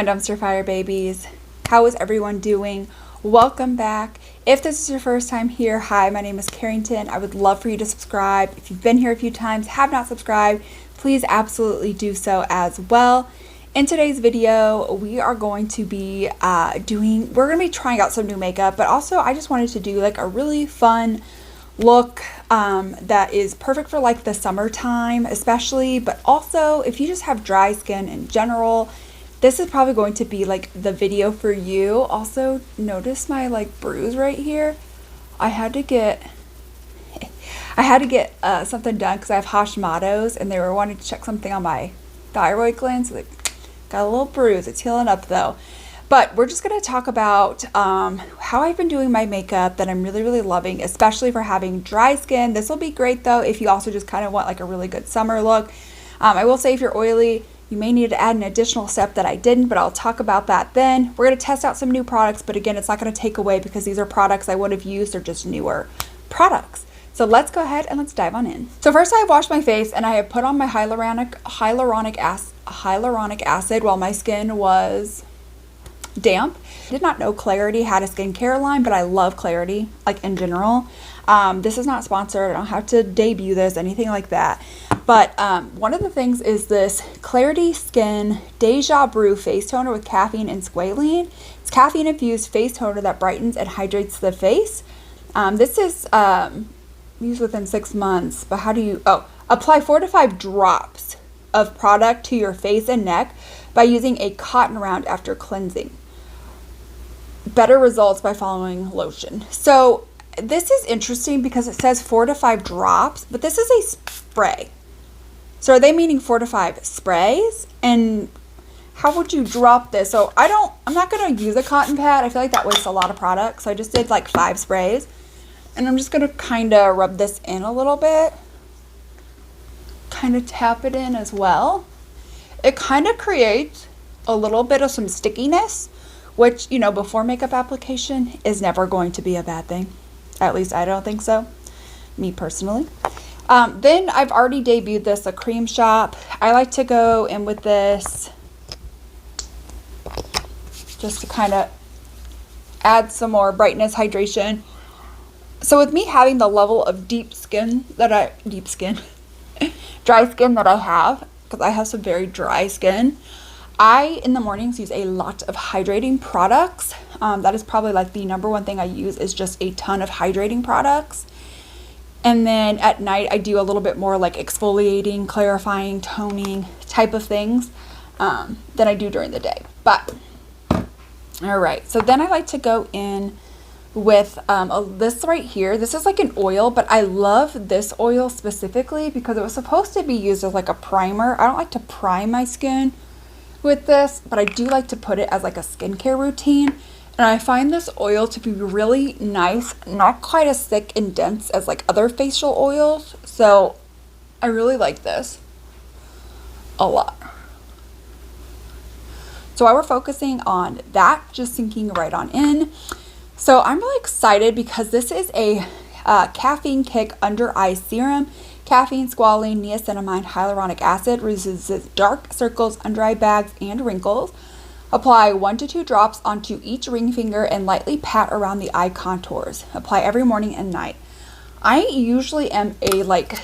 my dumpster fire babies. How is everyone doing? Welcome back. If this is your first time here, hi, my name is Carrington. I would love for you to subscribe. If you've been here a few times, have not subscribed, please absolutely do so as well. In today's video, we are going to be trying out some new makeup, but also I just wanted to do like a really fun look that is perfect for like the summertime especially, but also if you just have dry skin in general, this is probably going to be like the video for you. Also, notice my like bruise right here. I had to get something done because I have Hashimoto's and they were wanting to check something on my thyroid gland, so they got a little bruise. It's healing up though. But we're just going to talk about how I've been doing my makeup that I'm really loving, especially for having dry skin. This will be great though if you also just kind of want like a really good summer look. I will say if you're oily, you may need to add an additional step that I didn't, but I'll talk about that then. We're going to test out some new products, but again, it's not going to take away because these are products I would have used. They're just newer products. So let's go ahead and let's dive on in. So first I have washed my face and I have put on my hyaluronic acid while my skin was damp. I did not know Klarity had a skincare line, but I love Klarity, like in general. This is not sponsored. I don't have to debut this, anything like that. But one of the things is this Klarity Skin Deja Brew face toner with caffeine and squalene. It's caffeine infused face toner that brightens and hydrates the face. This is used within 6 months, but how do you, apply 4 to 5 drops of product to your face and neck by using a cotton round after cleansing. Better results by following lotion. So this is interesting because it says 4 to 5 drops, but this is a spray. So are they meaning 4 to 5 sprays? And how would you drop this? So I'm not going to use a cotton pad. I feel like that wastes a lot of product. So I just did like 5 sprays. And I'm just going to kind of rub this in a little bit. Kind of tap it in as well. It kind of creates a little bit of some stickiness, which, you know, before makeup application is never going to be a bad thing. At least I don't think so, me personally. Then I've already debuted this, a cream shop. I like to go in with this just to kind of add some more brightness, hydration. So with me having the level of dry skin that I have, because I have some very dry skin, I, in the mornings, use a lot of hydrating products. That is probably like the number one thing I use is just a ton of hydrating products. And then at night, I do a little bit more like exfoliating, clarifying, toning type of things than I do during the day. But, all right. So then I like to go in with this right here. This is like an oil, but I love this oil specifically because it was supposed to be used as like a primer. I don't like to prime my skin with this, but I do like to put it as like a skincare routine. And I find this oil to be really nice, not quite as thick and dense as like other facial oils. So I really like this a lot. So while we're focusing on that, just sinking right on in. So I'm really excited because this is a caffeine kick under eye serum. Caffeine, squalene, niacinamide, hyaluronic acid resists dark circles, under eye bags, and wrinkles. Apply 1 to 2 drops onto each ring finger and lightly pat around the eye contours. Apply every morning and night. I usually am a like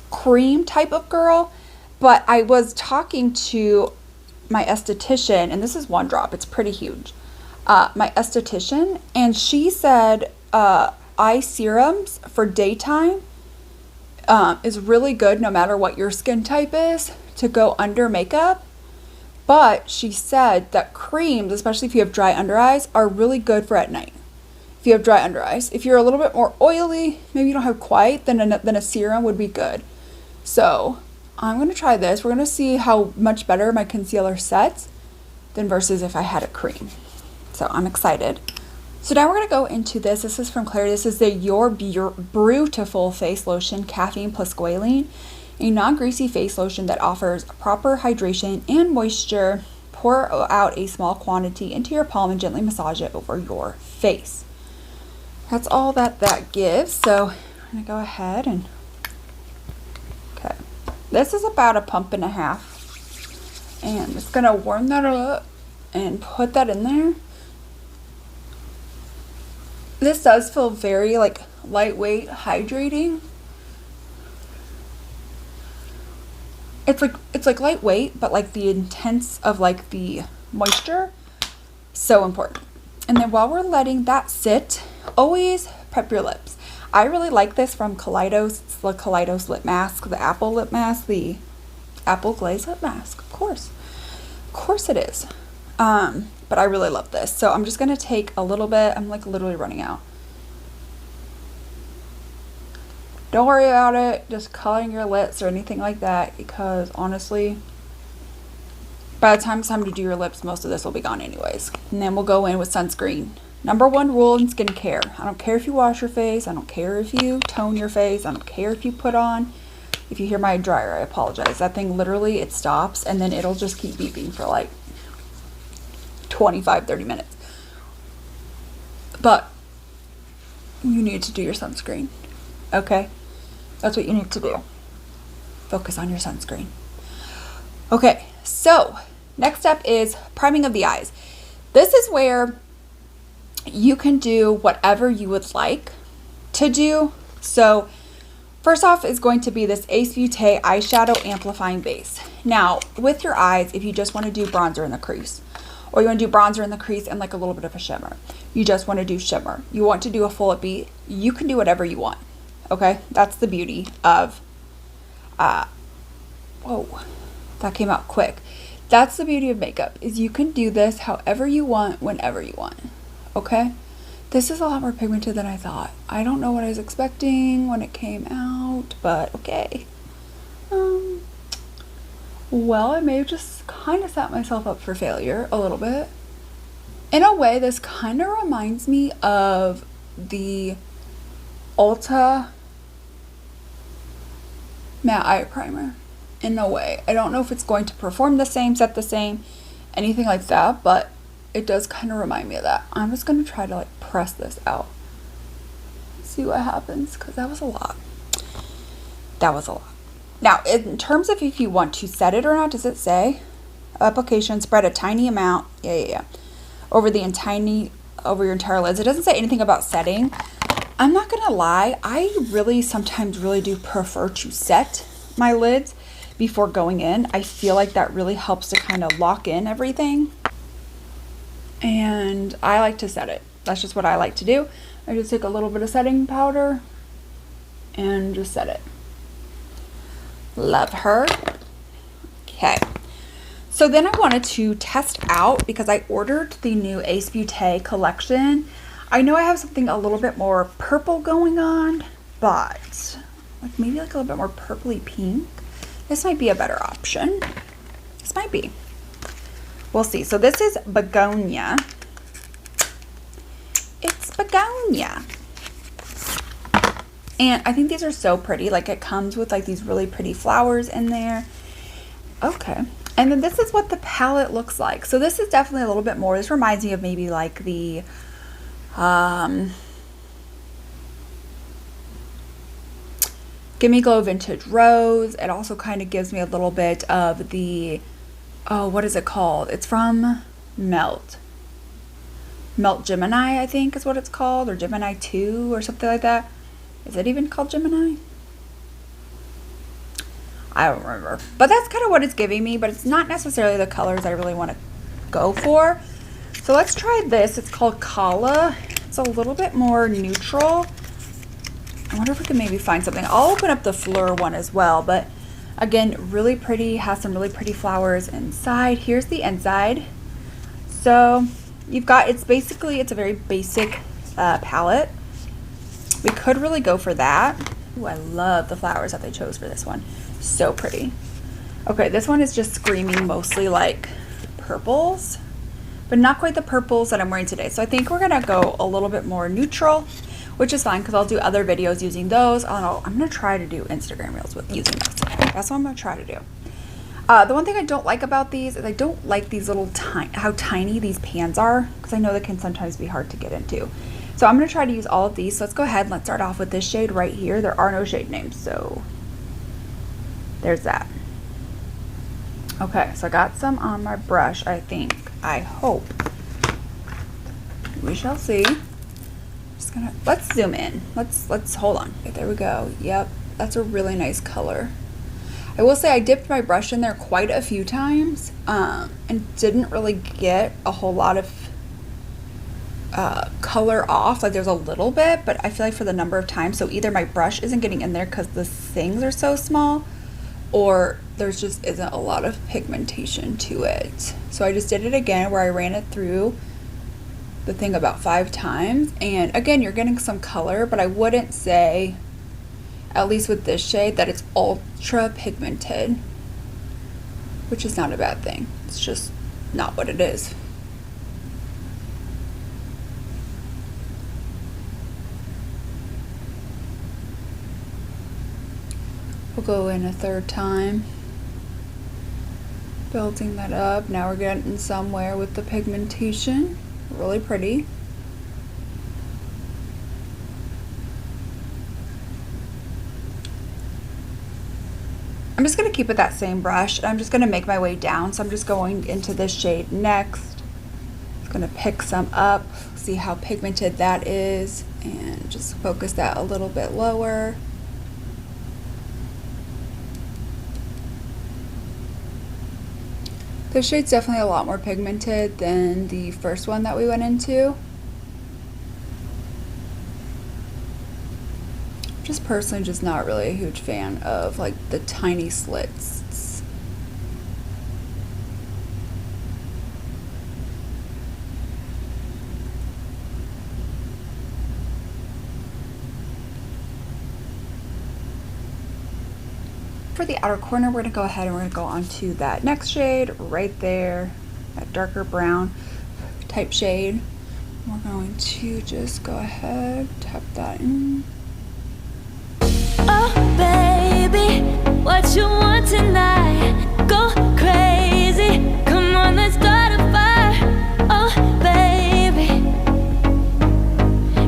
cream type of girl, but I was talking to my esthetician, and this is 1 drop. It's pretty huge. My esthetician, and she said eye serums for daytime is really good no matter what your skin type is to go under makeup. But she said that creams, especially if you have dry under eyes, are really good for at night. If you have dry under eyes, if you're a little bit more oily, maybe you don't have quite, then a serum would be good. So I'm going to try this. We're going to see how much better my concealer sets than versus if I had a cream. So I'm excited. So now we're going to go into this. This is from Klarity. This is the Your Beautiful Face Lotion, Caffeine plus Squalene. A non-greasy face lotion that offers proper hydration and moisture. Pour out a small quantity into your palm and gently massage it over your face. That's all that gives. So I'm going to go ahead and, okay. This is about a pump and a half And I'm just gonna warm that up and put that in there. This does feel very like lightweight, hydrating. It's like lightweight, but like the intense of like the moisture, so important. And then while we're letting that sit, always prep your lips. I really like this from Kaleidos. It's the Kaleidos lip mask, the apple lip mask, the apple glaze lip mask. Of course it is. But I really love this. So I'm just gonna take a little bit. I'm like literally running out. Don't worry about it, just coloring your lips or anything like that, because honestly, by the time it's time to do your lips, most of this will be gone anyways. And then we'll go in with sunscreen. Number one rule in skincare. I don't care if you wash your face. I don't care if you tone your face. I don't care if you put on. If you hear my dryer, I apologize. That thing literally, it stops and then it'll just keep beeping for like 25, 30 minutes. But you need to do your sunscreen, okay? That's what you need to do. Focus on your sunscreen. Okay, so next step is priming of the eyes. This is where you can do whatever you would like to do. So first off is going to be this Ace Beauté eyeshadow amplifying base. Now with your eyes, if you just want to do bronzer in the crease, or you want to do bronzer in the crease and like a little bit of a shimmer, you just want to do shimmer, you want to do a full lip beat, you can do whatever you want. Okay, that's the beauty of, whoa, that came out quick. That's the beauty of makeup, is you can do this however you want, whenever you want, okay? This is a lot more pigmented than I thought. I don't know what I was expecting when it came out, but okay. Well, I may have just kind of set myself up for failure a little bit. In a way, this kind of reminds me of the Ulta matte eye primer in a way. I don't know if it's going to perform the same, set the same, anything like that, but it does kind of remind me of that. I'm just going to try to like press this out. See what happens, because that was a lot. That was a lot. Now, in terms of if you want to set it or not, does it say? Application, spread a tiny amount. Yeah. Over your entire lids. It doesn't say anything about setting. I'm not gonna lie, I really sometimes really do prefer to set my lids before going in. I feel like that really helps to kind of lock in everything. And I like to set it. That's just what I like to do. I just take a little bit of setting powder and just set it. Love her. Okay. So then I wanted to test out, because I ordered the new Ace Beauté collection. I know I have something a little bit more purple going on, but like maybe like a little bit more purpley pink. This might be a better option. This might be. We'll see. So this is Begonia. It's Begonia. And I think these are so pretty. Like it comes with like these really pretty flowers in there. Okay. And then this is what the palette looks like. So this is definitely a little bit more. This reminds me of maybe like the Gimme Glow Vintage Rose. It also kind of gives me a little bit of the, oh, what is it called? It's from Melt Gemini, I think is what it's called, or Gemini 2 or something like that. Is it even called Gemini? I don't remember. But that's kind of what it's giving me, but it's not necessarily the colors I really want to go for. So let's try this. It's called Kala. It's a little bit more neutral. I wonder if we can maybe find something. I'll open up the Fleur one as well, but again, really pretty. Has some really pretty flowers inside. Here's the inside. So you've got, it's a very basic palette. We could really go for that. Ooh, I love the flowers that they chose for this one. So pretty. Okay, this one is just screaming mostly like purples, but not quite the purples that I'm wearing today. So I think we're gonna go a little bit more neutral, which is fine because I'll do other videos using those. I'm gonna try to do Instagram reels with using those. That's what I'm gonna try to do. The one thing I don't like about these is I don't like these little how tiny these pans are, because I know they can sometimes be hard to get into. So I'm gonna try to use all of these. So let's go ahead and let's start off with this shade right here. There are no shade names, so there's that. Okay, so I got some on my brush, I think. I hope. We shall see. Just gonna, let's zoom in. Let's hold on. Okay, there we go. Yep, that's a really nice color. I will say I dipped my brush in there quite a few times and didn't really get a whole lot of color off. Like there's a little bit, but I feel like for the number of times, so either my brush isn't getting in there because the things are so small, or there's just isn't a lot of pigmentation to it. So I just did it again where I ran it through the thing about 5 times, and again you're getting some color, but I wouldn't say, at least with this shade, that it's ultra pigmented, which is not a bad thing. It's just not what it is. We'll go in a 3rd time, building that up. Now we're getting somewhere with the pigmentation. Really pretty. I'm just going to keep with that same brush, and I'm just going to make my way down. So I'm just going into this shade next. I'm going to pick some up, see how pigmented that is, and just focus that a little bit lower. This shade's definitely a lot more pigmented than the first one that we went into. Just personally just not really a huge fan of like the tiny slits. For the outer corner, we're going to go ahead and we're going to go on to that next shade right there, that darker brown type shade. We're going to just go ahead, tap that in. Oh baby, what you want tonight? Go crazy, come on, let's start a fire. Oh baby,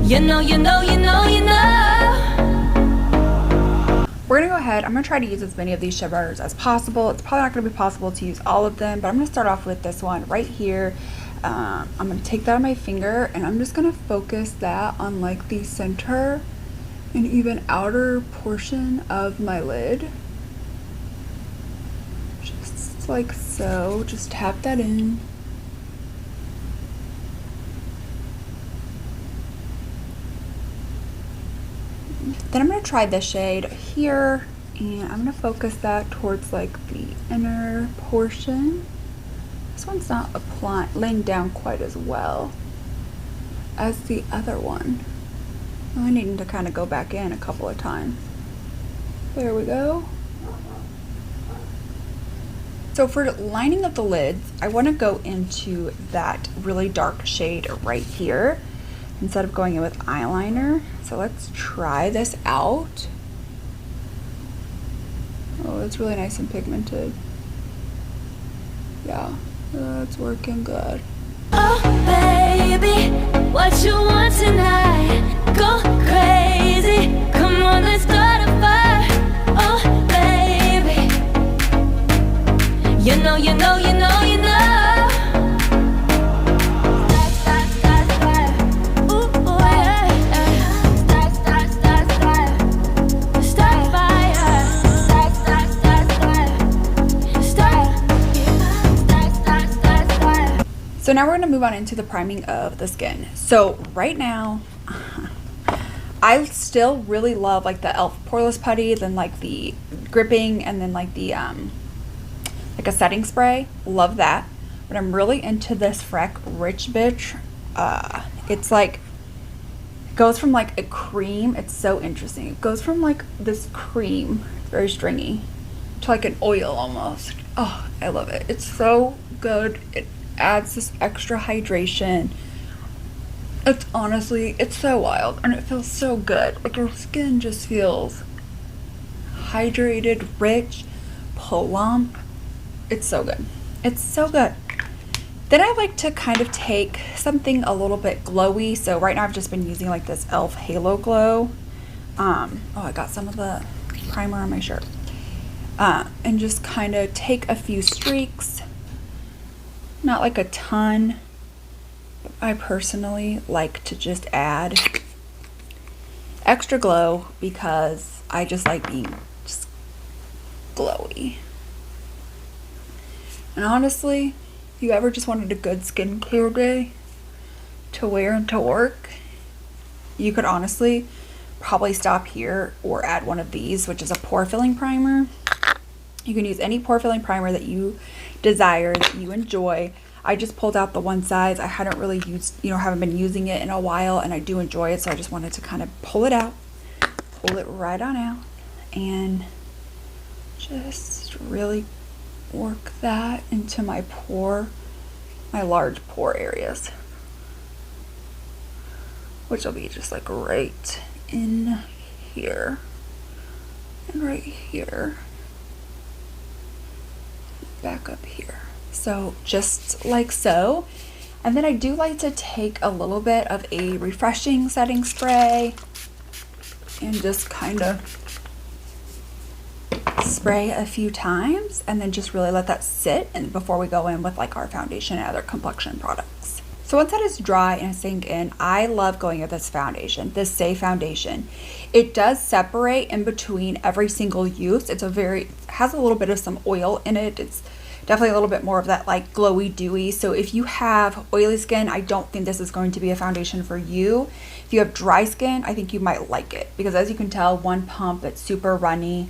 you know. We're gonna go ahead, I'm gonna try to use as many of these shimmers as possible. It's probably not gonna be possible to use all of them, but I'm gonna start off with this one right here. I'm gonna take that on my finger and I'm just gonna focus that on like the center and even outer portion of my lid. Just like so, just tap that in. Then I'm going to try this shade here, and I'm going to focus that towards like the inner portion. This one's not laying down quite as well as the other one. I need to kind of go back in a couple of times. There we go. So for lining up the lids, I want to go into that really dark shade right here instead of going in with eyeliner. So let's try this out. Oh, it's really nice and pigmented. Yeah, that's working good. Oh baby, what you want tonight? Go crazy, come on, let's start a fire. Oh baby, you know. So now we're going to move on into the priming of the skin. So right now, I still really love like the e.l.f. poreless putty, then like the gripping, and then like the like a setting spray. Love that. But I'm really into this Freck Rich Bitch. It's like, it goes from like a cream. It's so interesting. It goes from like this cream, it's very stringy, to like an oil almost. Oh, I love it. It's so good. It adds this extra hydration. It's honestly, it's so wild and it feels so good. Like your skin just feels hydrated, rich, plump. It's so good. It's so good. Then I like to kind of take something a little bit glowy. So right now I've just been using like this e.l.f. Halo Glow. Oh, I got some of the primer on my shirt. and just kind of take a few streaks, not like a ton. I personally like to just add extra glow because I just like being just glowy. And honestly, if you ever just wanted a good skincare day to wear into work, you could honestly probably stop here or add one of these, which is a pore filling primer. You can use any pore filling primer that you desire, that you enjoy. I just pulled out the one size. I hadn't really used, haven't been using it in a while, and I do enjoy it, so I just wanted to kind of pull it out, pull it right on out, and just really work that into my large pore areas, which will be just like right in here and right here, back up here. So just like so. And then I do like to take a little bit of a refreshing setting spray and just kind of spray a few times, and then just really let that sit and before we go in with like our foundation and other complexion products. So once that is dry and sink in, I love going with this foundation, this Safe foundation. It does separate in between every single use. It has a little bit of some oil in it. It's definitely a little bit more of that like glowy, dewy. So if you have oily skin, I don't think this is going to be a foundation for you. If you have dry skin, I think you might like it because as you can tell, one pump, it's super runny.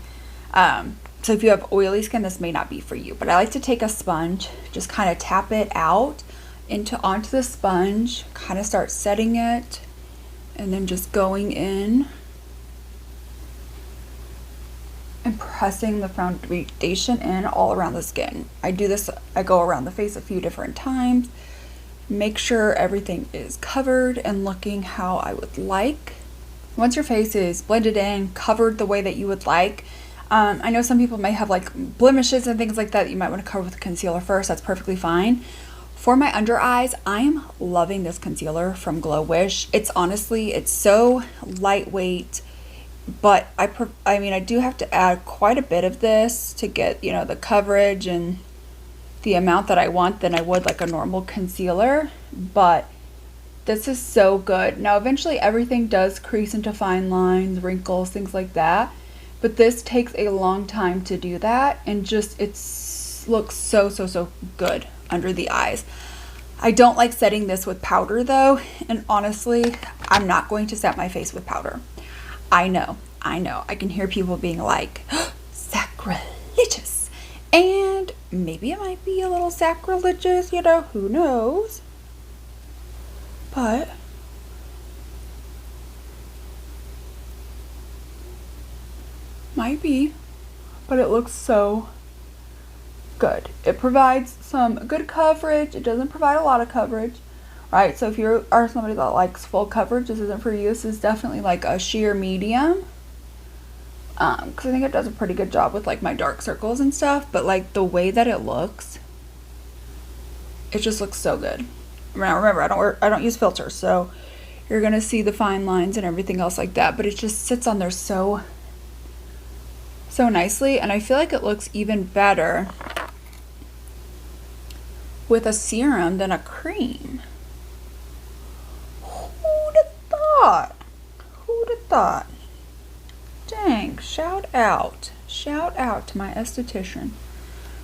So if you have oily skin, this may not be for you. But I like to take a sponge, just kind of tap it out onto the sponge, kind of start setting it, and then just going in and pressing the foundation in all around the skin. I do this, I go around the face a few different times, make sure everything is covered and looking how I would like. Once your face is blended in, covered the way that you would like, I know some people may have like blemishes and things like that you might want to cover with concealer first. That's perfectly fine. For my under eyes, I am loving this concealer from Glow Wish. It's so lightweight, but I do have to add quite a bit of this to get, the coverage and the amount that I want than I would like a normal concealer, but this is so good. Now, eventually everything does crease into fine lines, wrinkles, things like that, but this takes a long time to do that, and just looks so good under the eyes. I don't like setting this with powder though, and honestly, I'm not going to set my face with powder. I know. I can hear people being like, sacrilegious. And maybe it might be a little sacrilegious, who knows? But might be. But it looks so good. It provides some good coverage. It doesn't provide a lot of coverage. Right, so if you are somebody that likes full coverage, this isn't for you. This is definitely like a sheer medium. Because I think it does a pretty good job with like my dark circles and stuff. But like the way that it looks, it just looks so good. Now remember, I don't use filters, so you're gonna see the fine lines and everything else like that. But it just sits on there so nicely, and I feel like it looks even better with a serum than a cream. Who'd have thought? Dang, shout out to my esthetician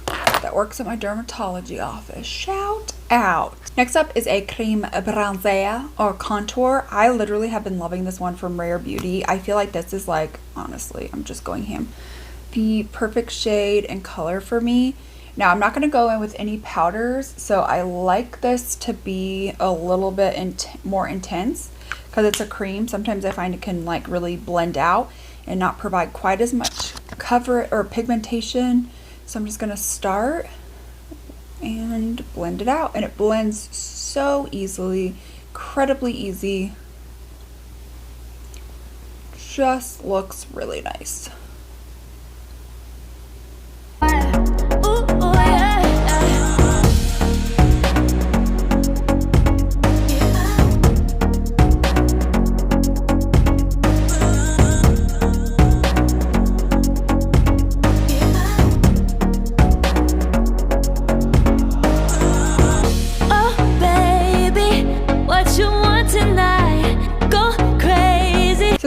that works at my dermatology office. Shout out. Next up is a creme bronzer or contour. I literally have been loving this one from Rare Beauty. I feel like this is like, honestly, I'm just going ham, the perfect shade and color for me. Now, I'm not going to go in with any powders, so I like this to be a little bit more intense because it's a cream. Sometimes I find it can like really blend out and not provide quite as much cover or pigmentation. So I'm just going to start and blend it out, and it blends so easily, incredibly easy. Just looks really nice.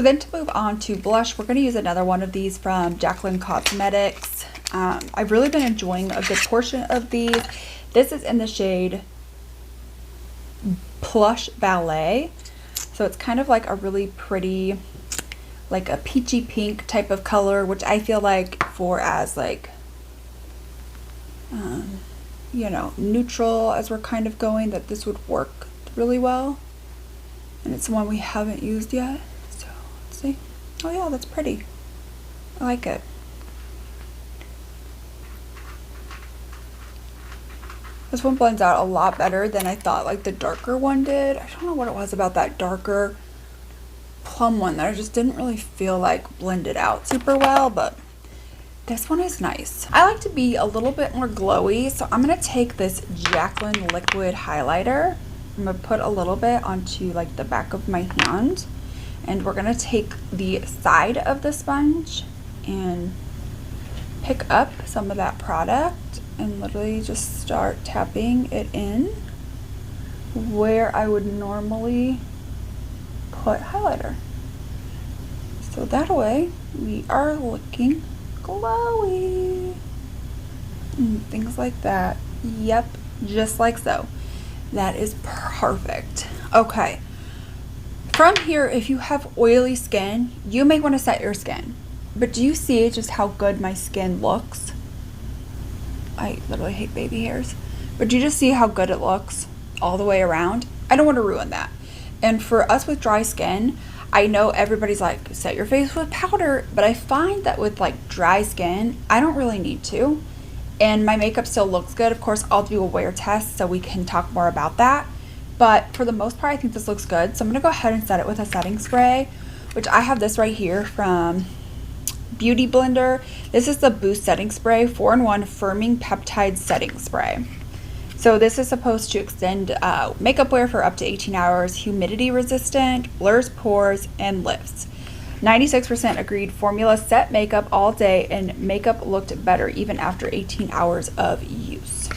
So then to move on to blush, we're going to use another one of these from Jaclyn Cosmetics. I've really been enjoying a good portion of these. This is in the shade Plush Ballet. So it's kind of like a really pretty, like a peachy pink type of color, which I feel like for as like, you know, neutral as we're kind of going, that this would work really well. And it's one we haven't used yet. So let's see. Oh yeah, that's pretty. I like it. This one blends out a lot better than I thought like the darker one did. I don't know what it was about that darker plum one that I just didn't really feel like blended out super well, but this one is nice. I like to be a little bit more glowy, so I'm going to take this Jaclyn liquid highlighter. I'm going to put a little bit onto like the back of my hand, and we're going to take the side of the sponge and pick up some of that product and literally just start tapping it in where I would normally put highlighter. So that way we are looking glowy and things like that. Yep, just like so. That is perfect. Okay, from here, if you have oily skin, you may want to set your skin, but do you see just how good my skin looks? I literally hate baby hairs, but do you just see how good it looks all the way around? I don't want to ruin that. And for us with dry skin, I know everybody's like, set your face with powder, but I find that with like dry skin, I don't really need to. And my makeup still looks good. Of course, I'll do a wear test so we can talk more about that. But for the most part, I think this looks good. So I'm going to go ahead and set it with a setting spray, which I have this right here from Beauty Blender. This is the Boost Setting Spray 4-in-1 Firming Peptide Setting Spray. So this is supposed to extend makeup wear for up to 18 hours, humidity resistant, blurs pores, and lifts. 96% agreed formula set makeup all day, and makeup looked better even after 18 hours of use.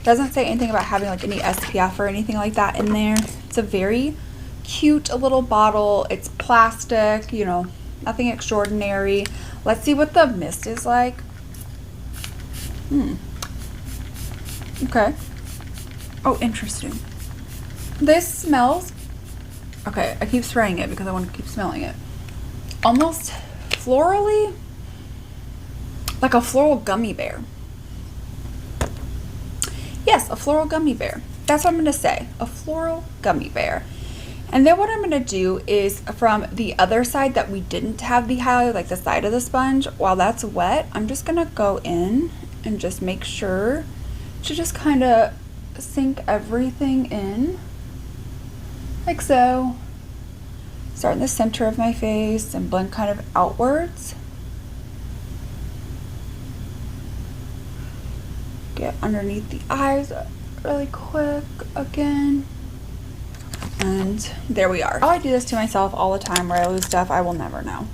Doesn't say anything about having like any SPF or anything like that in there. It's a very cute little bottle. It's plastic, you know, nothing extraordinary. Let's see what the mist is like. Okay. Oh, interesting. This smells, okay, I keep spraying it because I want to keep smelling it. Almost florally, like a floral gummy bear. Yes, a floral gummy bear. That's what I'm going to say. A floral gummy bear. And then what I'm going to do is from the other side that we didn't have the highlight, like the side of the sponge, while that's wet, I'm just going to go in and just make sure to just kind of sink everything in. Like so. Start in the center of my face and blend kind of outwards. Get underneath the eyes really quick again. And there we are. How I do this to myself all the time where I lose stuff, I will never know.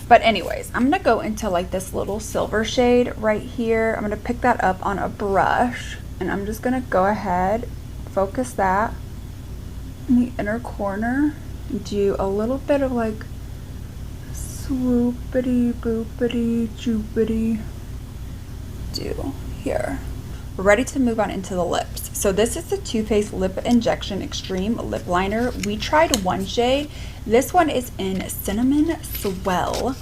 But anyways, I'm going to go into like this little silver shade right here. I'm going to pick that up on a brush. And I'm just going to go ahead, focus that in the inner corner. Do a little bit of like swoopity boopity joopity do here. We're ready to move on into the lips. So this is the Too Faced Lip Injection Extreme Lip Liner. We tried one shade. This one is in Cinnamon Swell.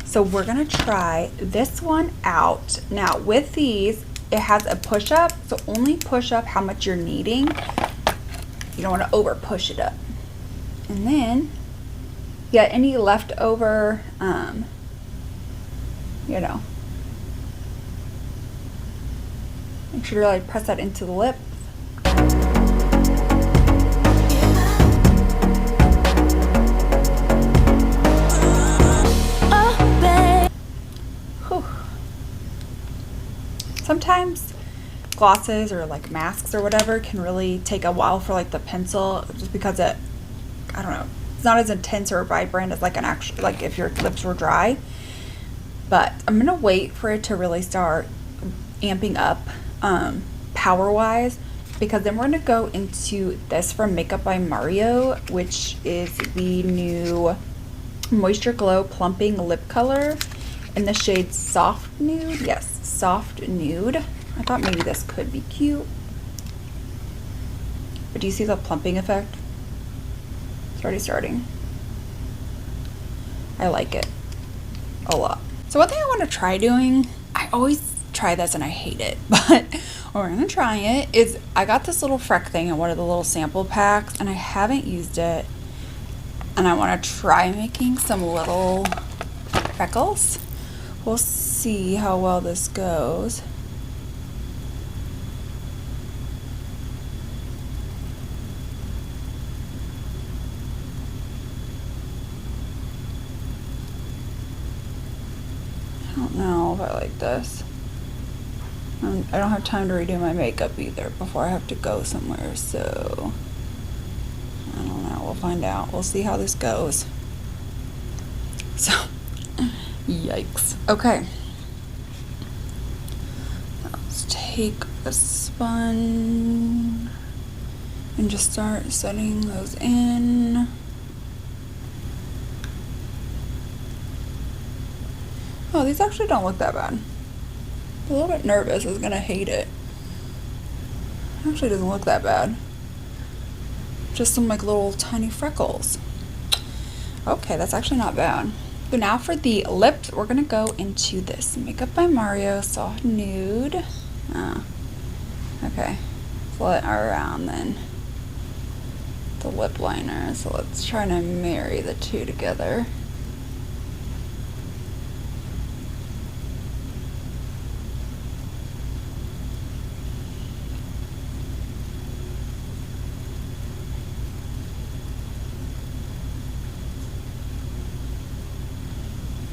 So we're gonna try this one out. Now with these, it has a push up. So only push up how much you're needing. You don't wanna over push it up. And then, yeah, any leftover, you know, make sure to really press that into the lip. Whew. Sometimes glosses or like masks or whatever can really take a while for like the pencil, just because it, I don't know, it's not as intense or vibrant as like an actual, like if your lips were dry. But I'm gonna wait for it to really start amping up power wise because then we're going to go into this from Makeup by Mario, which is the new Moisture Glow Plumping Lip Color in the shade Soft Nude. Yes, Soft Nude. I thought maybe this could be cute. But do you see the plumping effect? It's already starting. I like it a lot. So one thing I want to try doing, I always try this and I hate it, but we're gonna try it, is I got this little Freck thing in one of the little sample packs and I haven't used it, and I want to try making some little freckles. We'll see how well this goes. I don't know if I like this. I don't have time to redo my makeup either before I have to go somewhere, so I don't know. We'll find out. We'll see how this goes. So, yikes. Okay. Let's take a sponge and just start setting those in. Oh, these actually don't look that bad. I'm a little bit nervous. I was gonna hate it. It actually doesn't look that bad. Just some like little tiny freckles. Okay, that's actually not bad. So now for the lips, we're gonna go into this Makeup by Mario Soft Nude. Okay, flip around then the lip liner. So let's try to marry the two together.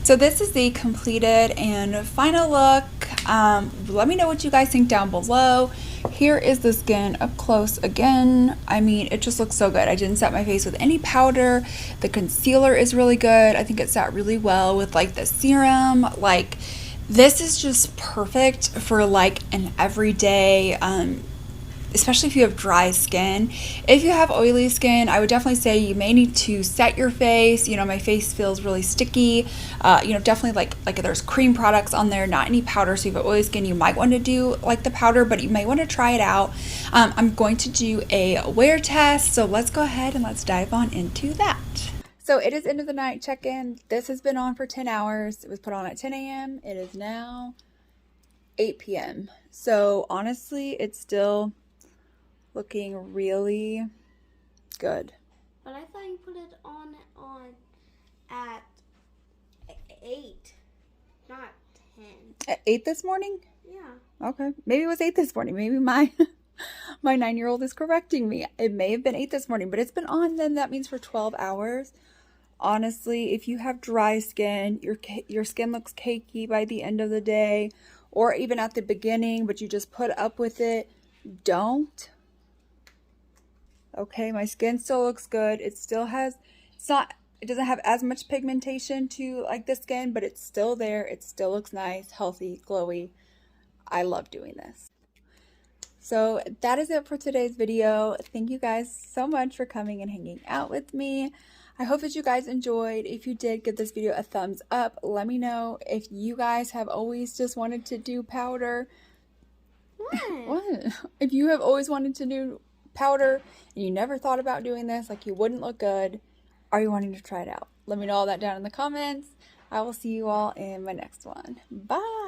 So this is the completed and final look. Let me know what you guys think down below. Here is the skin up close again. I mean, it just looks so good. I didn't set my face with any powder. The concealer is really good. I think it sat really well with like the serum. Like, this is just perfect for like an everyday, especially if you have dry skin. If you have oily skin, I would definitely say you may need to set your face. You know, my face feels really sticky. You know, definitely like there's cream products on there, not any powder. So if you have oily skin, you might want to do like the powder, but you may want to try it out. I'm going to do a wear test. So let's go ahead and let's dive on into that. So it is end of the night check-in. This has been on for 10 hours. It was put on at 10 a.m. It is now 8 p.m. So honestly, it's still looking really good. But I thought you put it on at 8, not 10. At 8 this morning? Yeah. Okay. Maybe it was 8 this morning. Maybe my 9-year-old is correcting me. It may have been 8 this morning, but it's been on, then that means for 12 hours. Honestly, if you have dry skin, your skin looks cakey by the end of the day, or even at the beginning, but you just put up with it, don't. Okay, my skin still looks good. It still has, it doesn't have as much pigmentation to like the skin, but it's still there. It still looks nice, healthy, glowy. I love doing this. So that is it for today's video. Thank you guys so much for coming and hanging out with me. I hope that you guys enjoyed. If you did, give this video a thumbs up. Let me know if you guys have always just wanted to do powder. What? If you have always wanted to do powder and you never thought about doing this, like you wouldn't look good, are you wanting to try it out? Let me know all that down in the comments. I will see you all in my next one. Bye.